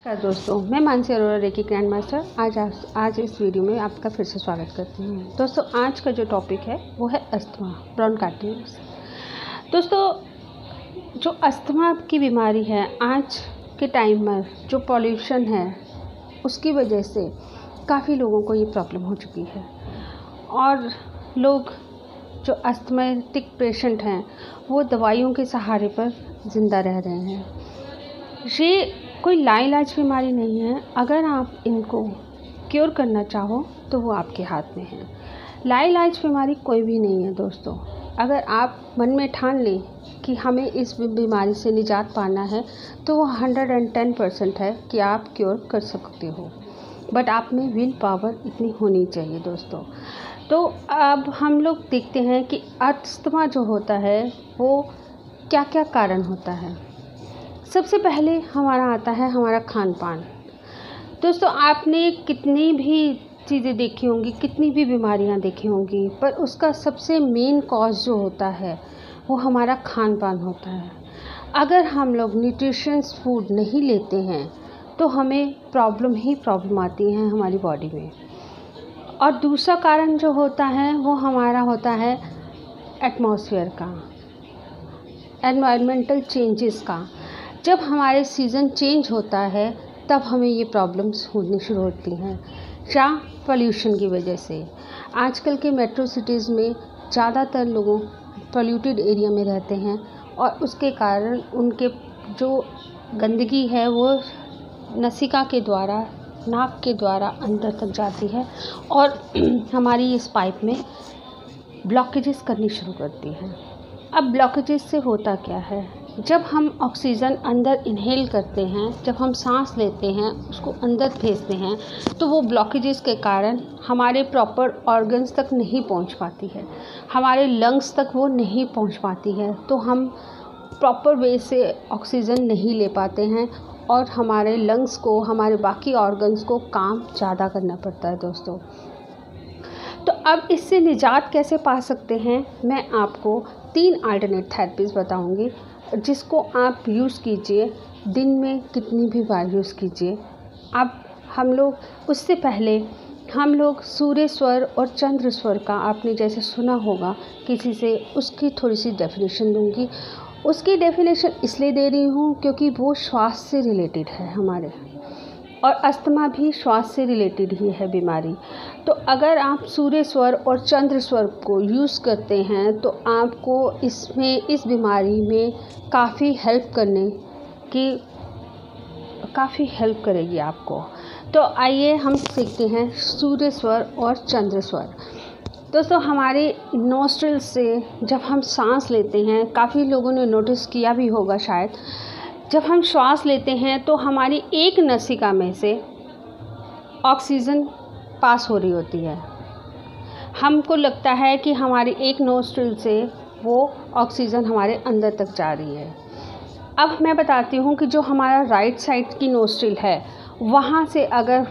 नमस्कार दोस्तों, मैं Mansi Arora reiki grand master आज इस वीडियो में आपका फिर से स्वागत करती हूँ। दोस्तों, आज का जो टॉपिक है वो है अस्थमा, ब्रोंकाइटिस। दोस्तों, जो अस्थमा की बीमारी है, आज के टाइम में जो पॉल्यूशन है उसकी वजह से काफ़ी लोगों को ये प्रॉब्लम हो चुकी है और लोग जो अस्थमेटिक पेशेंट हैं वो दवाइयों के सहारे पर ज़िंदा रह रहे हैं। ये कोई लाइलाज बीमारी नहीं है। अगर आप इनको क्योर करना चाहो तो वो आपके हाथ में है। लाइलाज बीमारी कोई भी नहीं है दोस्तों। अगर आप मन में ठान लें कि हमें इस बीमारी से निजात पाना है तो वो 110% है कि आप क्योर कर सकते हो, बट आप में विल पावर इतनी होनी चाहिए दोस्तों। तो अब हम लोग देखते हैं कि अस्थमा जो होता है वो क्या क्या कारण होता है। सबसे पहले हमारा आता है हमारा खान पान। दोस्तों, आपने कितनी भी चीज़ें देखी होंगी, कितनी भी बीमारियां देखी होंगी, पर उसका सबसे मेन कॉज जो होता है वो हमारा खान पान होता है। अगर हम लोग न्यूट्रिशियस फूड नहीं लेते हैं तो हमें प्रॉब्लम आती है हमारी बॉडी में। और दूसरा कारण जो होता है वो हमारा होता है एटमॉस्फेयर का, एनवायरमेंटल चेंजेस का। जब हमारे सीज़न चेंज होता है तब हमें ये प्रॉब्लम्स होनी शुरू होती हैं, या पोल्यूशन की वजह से। आजकल के मेट्रो सिटीज़ में ज़्यादातर लोगों पोल्यूटेड एरिया में रहते हैं और उसके कारण उनके जो गंदगी है वो नसिका के द्वारा, नाक के द्वारा अंदर तक जाती है और हमारी इस पाइप में ब्लॉकेजेस करनी शुरू करती है। अब ब्लॉकेजेस से होता क्या है, जब हम ऑक्सीजन अंदर इनहेल करते हैं, जब हम सांस लेते हैं, उसको अंदर भेजते हैं, तो वो ब्लॉकेजेस के कारण हमारे प्रॉपर ऑर्गन्स तक नहीं पहुंच पाती है, हमारे लंग्स तक वो नहीं पहुंच पाती है। तो हम प्रॉपर वे से ऑक्सीजन नहीं ले पाते हैं और हमारे लंग्स को, हमारे बाकी ऑर्गन्स को काम ज़्यादा करना पड़ता है दोस्तों। तो अब इससे निजात कैसे पा सकते हैं, मैं आपको 3 अल्टरनेट थेरेपीज़ बताऊंगी, जिसको आप यूज़ कीजिए। दिन में कितनी भी बार यूज़ कीजिए। अब हम लोग उससे पहले हम लोग सूर्य स्वर और चंद्र स्वर का आपने जैसे सुना होगा किसी से, उसकी थोड़ी सी डेफिनेशन दूंगी। उसकी डेफिनेशन इसलिए दे रही हूँ क्योंकि वो श्वास से रिलेटेड है हमारे, और अस्थमा भी श्वास से रिलेटेड ही है बीमारी। तो अगर आप सूर्य स्वर और चंद्र स्वर को यूज़ करते हैं तो आपको इस बीमारी में काफ़ी हेल्प करेगी आपको। तो आइए हम सीखते हैं सूर्य स्वर और चंद्र स्वर। दोस्तों, हमारे नोस्ट्रिल से जब हम सांस लेते हैं, काफ़ी लोगों ने नोटिस किया भी होगा शायद, जब हम श्वास लेते हैं तो हमारी एक नसिका में से ऑक्सीजन पास हो रही होती है। हमको लगता है कि हमारी एक नोस्ट्रिल से वो ऑक्सीजन हमारे अंदर तक जा रही है। अब मैं बताती हूँ कि जो हमारा राइट साइड की नोस्ट्रिल है वहाँ से अगर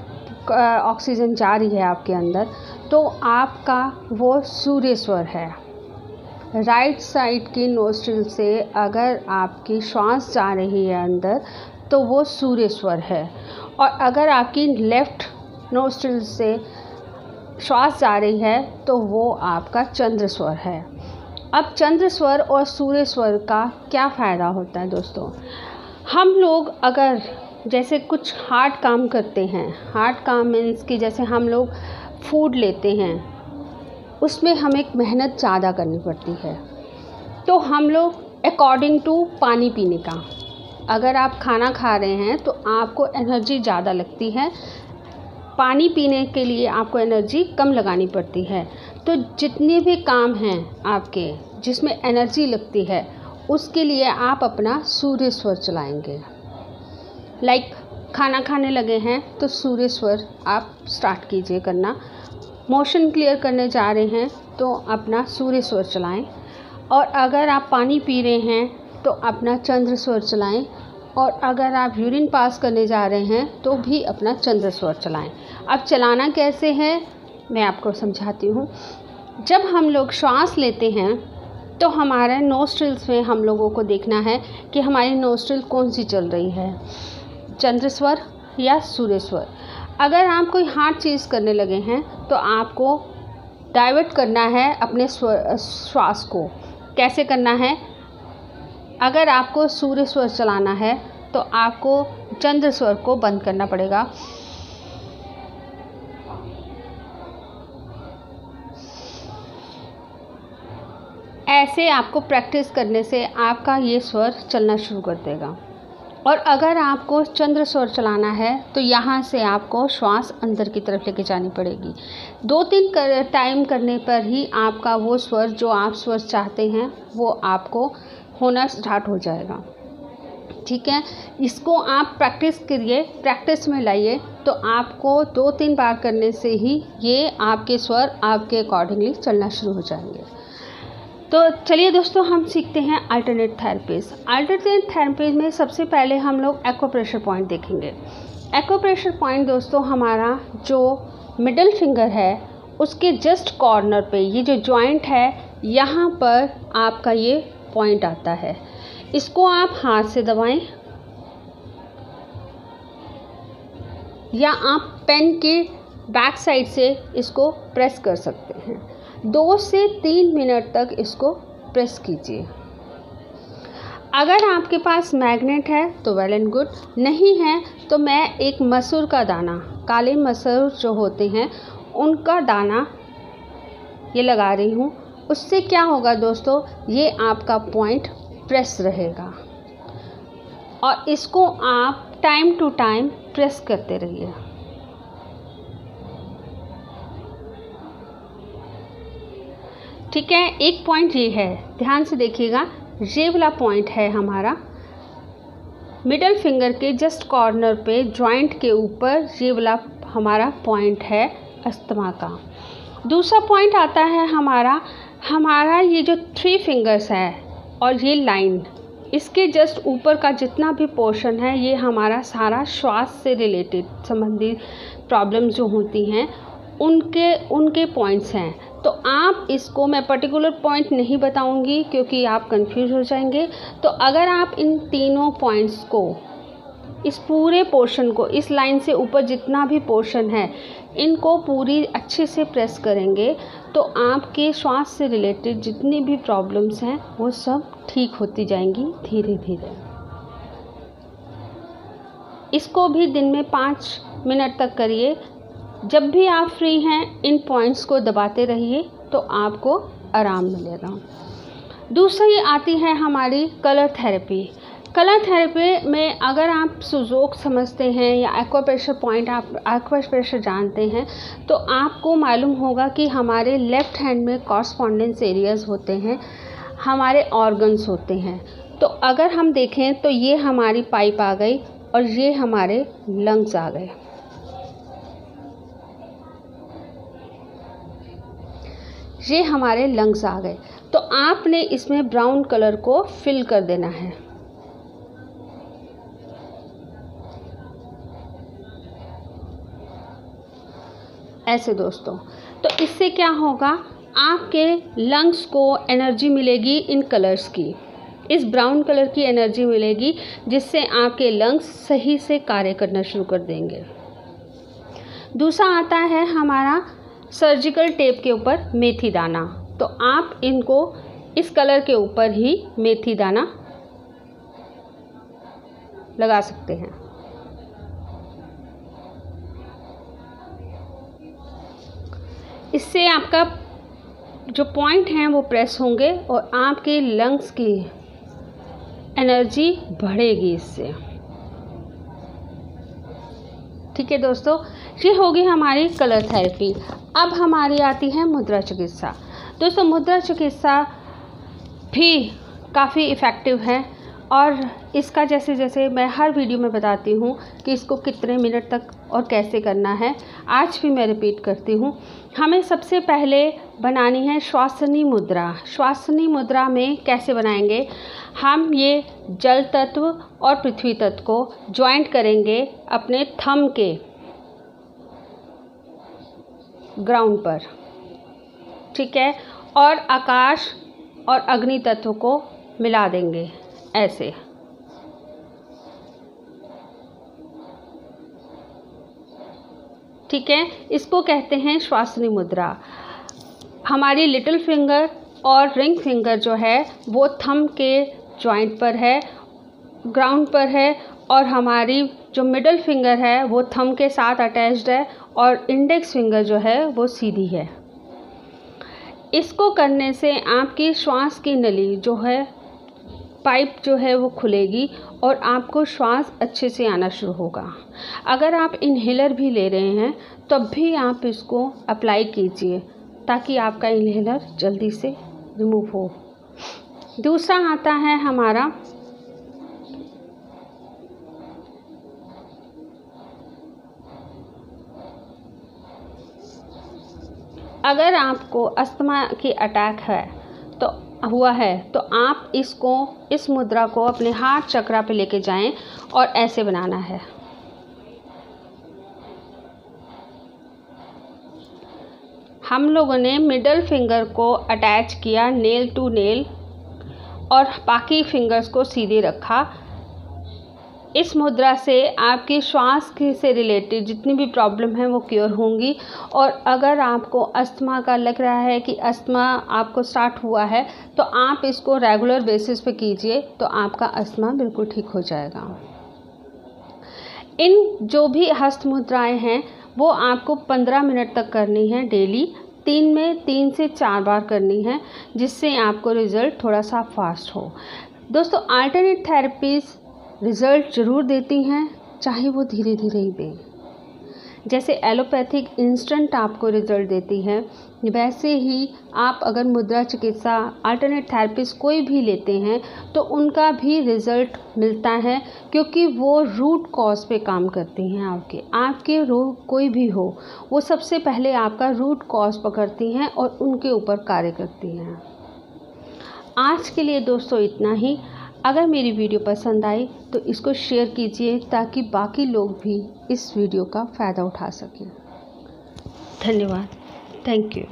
ऑक्सीजन जा रही है आपके अंदर तो आपका वो सूर्य स्वर है। राइट साइड की नोस्ट्रिल से अगर आपकी श्वास जा रही है अंदर तो वो सूर्य स्वर है, और अगर आपकी लेफ़्ट नोस्ट्रिल से श्वास जा रही है तो वो आपका चंद्र स्वर है। अब चंद्र स्वर और सूर्य स्वर का क्या फ़ायदा होता है दोस्तों। हम लोग अगर जैसे कुछ हार्ड काम करते हैं, हार्ड काम मीन्स कि जैसे हम लोग फूड लेते हैं, उसमें हमें मेहनत ज़्यादा करनी पड़ती है। तो हम लोग अकॉर्डिंग टू पानी पीने का, अगर आप खाना खा रहे हैं तो आपको एनर्जी ज़्यादा लगती है, पानी पीने के लिए आपको एनर्जी कम लगानी पड़ती है। तो जितने भी काम हैं आपके जिसमें एनर्जी लगती है उसके लिए आप अपना सूर्य स्वर चलाएंगे। लाइक खाना खाने लगे हैं तो सूर्य स्वर आप स्टार्ट कीजिए करना। मोशन क्लियर करने जा रहे हैं तो अपना सूर्य स्वर चलाएं, और अगर आप पानी पी रहे हैं तो अपना चंद्र स्वर चलाएं, और अगर आप यूरिन पास करने जा रहे हैं तो भी अपना चंद्र स्वर चलाएं। अब चलाना कैसे है मैं आपको समझाती हूँ। जब हम लोग श्वास लेते हैं तो हमारे नोस्ट्रिल्स में हम लोगों को देखना है कि हमारी नोस्ट्रिल कौन सी चल रही है, चंद्र स्वर या सूर्य स्वर। अगर आप कोई हार्ड चीज़ करने लगे हैं तो आपको डाइवर्ट करना है अपने श्वास को। कैसे करना है? अगर आपको सूर्य स्वर चलाना है तो आपको चंद्र स्वर को बंद करना पड़ेगा। ऐसे आपको प्रैक्टिस करने से आपका ये स्वर चलना शुरू कर देगा। और अगर आपको चंद्र स्वर चलाना है तो यहाँ से आपको श्वास अंदर की तरफ लेके जानी पड़ेगी। 2-3 टाइम करने पर ही आपका वो स्वर जो आप स्वर चाहते हैं वो आपको होना स्टार्ट हो जाएगा। ठीक है, इसको आप प्रैक्टिस करिए, प्रैक्टिस में लाइए, तो आपको 2-3 बार करने से ही ये आपके स्वर आपके अकॉर्डिंगली चलना शुरू हो जाएंगे। तो चलिए दोस्तों, हम सीखते हैं अल्टरनेट थेरेपीज़। अल्टरनेट थेरेपीज़ में सबसे पहले हम लोग एक्वाप्रेशर पॉइंट देखेंगे। एक्वाप्रेशर पॉइंट दोस्तों हमारा जो मिडल फिंगर है उसके जस्ट कॉर्नर पे, ये जो जॉइंट है यहाँ पर आपका ये पॉइंट आता है। इसको आप हाथ से दबाएं या आप पेन के बैक साइड से इसको प्रेस कर सकते हैं। 2 से 3 मिनट तक इसको प्रेस कीजिए। अगर आपके पास मैग्नेट है तो वेल एंड गुड, नहीं है तो मैं एक मसूर का दाना, काले मसूर जो होते हैं उनका दाना ये लगा रही हूँ। उससे क्या होगा दोस्तों, ये आपका पॉइंट प्रेस रहेगा और इसको आप टाइम टू टाइम प्रेस करते रहिए। ठीक है, एक पॉइंट ये है, ध्यान से देखिएगा, ये वाला पॉइंट है हमारा मिडल फिंगर के जस्ट कॉर्नर पे जॉइंट के ऊपर, ये वाला हमारा पॉइंट है अस्थमा का। दूसरा पॉइंट आता है हमारा ये जो 3 फिंगर्स है और ये लाइन, इसके जस्ट ऊपर का जितना भी पोर्शन है ये हमारा सारा श्वास से रिलेटेड संबंधित प्रॉब्लम जो होती हैं उनके पॉइंट्स हैं। तो आप इसको, मैं पर्टिकुलर पॉइंट नहीं बताऊंगी क्योंकि आप कंफ्यूज हो जाएंगे। तो अगर आप इन तीनों पॉइंट्स को, इस पूरे पोर्शन को, इस लाइन से ऊपर जितना भी पोर्शन है, इनको पूरी अच्छे से प्रेस करेंगे तो आपके श्वास से रिलेटेड जितनी भी प्रॉब्लम्स हैं वो सब ठीक होती जाएंगी धीरे धीरे। इसको भी दिन में 5 मिनट तक करिए। जब भी आप फ्री हैं इन पॉइंट्स को दबाते रहिए तो आपको आराम मिलेगा। दूसरी आती है हमारी कलर थेरेपी। कलर थेरेपी में अगर आप सुजोक समझते हैं या एक्वाप्रेशर पॉइंट, आप एक्वाप्रेशर जानते हैं, तो आपको मालूम होगा कि हमारे लेफ़्ट हैंड में कॉरस्पॉन्डेंस एरियाज़ होते हैं, हमारे ऑर्गन्स होते हैं। तो अगर हम देखें तो ये हमारी पाइप आ गई और ये हमारे लंग्स आ गए। ये हमारे लंग्स आ गए। तो आपने इसमें ब्राउन कलर को फिल कर देना है। ऐसे दोस्तों, तो इससे क्या होगा, आपके लंग्स को एनर्जी मिलेगी इन कलर्स की, इस ब्राउन कलर की एनर्जी मिलेगी, जिससे आपके लंग्स सही से कार्य करना शुरू कर देंगे। दूसरा आता है हमारा सर्जिकल टेप के ऊपर मेथी दाना। तो आप इनको इस कलर के ऊपर ही मेथी दाना लगा सकते हैं। इससे आपका जो पॉइंट हैं वो प्रेस होंगे और आपके लंग्स की एनर्जी बढ़ेगी इससे। ठीक है दोस्तों, ये होगी हमारी कलर थेरेपी। अब हमारी आती है मुद्रा चिकित्सा। दोस्तों, मुद्रा चिकित्सा भी काफ़ी इफ़ेक्टिव है और इसका जैसे जैसे मैं हर वीडियो में बताती हूँ कि इसको कितने मिनट तक और कैसे करना है, आज भी मैं रिपीट करती हूँ। हमें सबसे पहले बनानी है श्वासनी मुद्रा। श्वासनी मुद्रा में कैसे बनाएंगे, हम ये जल तत्व और पृथ्वी तत्व को ज्वाइंट करेंगे अपने थंब के ग्राउंड पर, ठीक है, और आकाश और अग्नि तत्व को मिला देंगे ऐसे। ठीक है। इसको कहते हैं श्वासनी मुद्रा। हमारी लिटिल फिंगर और रिंग फिंगर जो है वो थंब के जॉइंट पर है, ग्राउंड पर है, और हमारी जो मिडल फिंगर है वो थंब के साथ अटैच्ड है, और इंडेक्स फिंगर जो है वो सीधी है। इसको करने से आपकी श्वास की नली जो है, पाइप जो है वो खुलेगी और आपको श्वास अच्छे से आना शुरू होगा। अगर आप इन्हेलर भी ले रहे हैं तब भी आप इसको अप्लाई कीजिए ताकि आपका इन्हेलर जल्दी से रिमूव हो। दूसरा आता है हमारा अगर आपको अस्थमा की अटैक है तो आप इस मुद्रा को अपने हार्ट चक्रा पे लेके जाएं और ऐसे बनाना है। हम लोगों ने मिडल फिंगर को अटैच किया नेल टू नेल और बाकी फिंगर्स को सीधे रखा। इस मुद्रा से आपकी श्वास से रिलेटेड जितनी भी प्रॉब्लम है वो क्योर होंगी। और अगर आपको अस्थमा का लग रहा है कि अस्थमा आपको स्टार्ट हुआ है तो आप इसको रेगुलर बेसिस पे कीजिए तो आपका अस्थमा बिल्कुल ठीक हो जाएगा। इन जो भी हस्त मुद्राएं हैं वो आपको 15 मिनट तक करनी है डेली। 3 से 4 बार करनी है जिससे आपको रिज़ल्ट थोड़ा सा फास्ट हो। दोस्तों, अल्टरनेट थेरेपीज़ रिज़ल्ट ज़रूर देती हैं, चाहे वो धीरे धीरे ही दें। जैसे एलोपैथिक इंस्टेंट आपको रिज़ल्ट देती है, वैसे ही आप अगर मुद्रा चिकित्सा अल्टरनेट थेरेपीज़ कोई भी लेते हैं तो उनका भी रिज़ल्ट मिलता है, क्योंकि वो रूट कॉज पे काम करती हैं। आपके रोग कोई भी हो वो सबसे पहले आपका रूट कॉज पकड़ती हैं और उनके ऊपर कार्य करती हैं। आज के लिए दोस्तों इतना ही। अगर मेरी वीडियो पसंद आई तो इसको शेयर कीजिए ताकि बाकी लोग भी इस वीडियो का फ़ायदा उठा सकें। धन्यवाद। Thank you.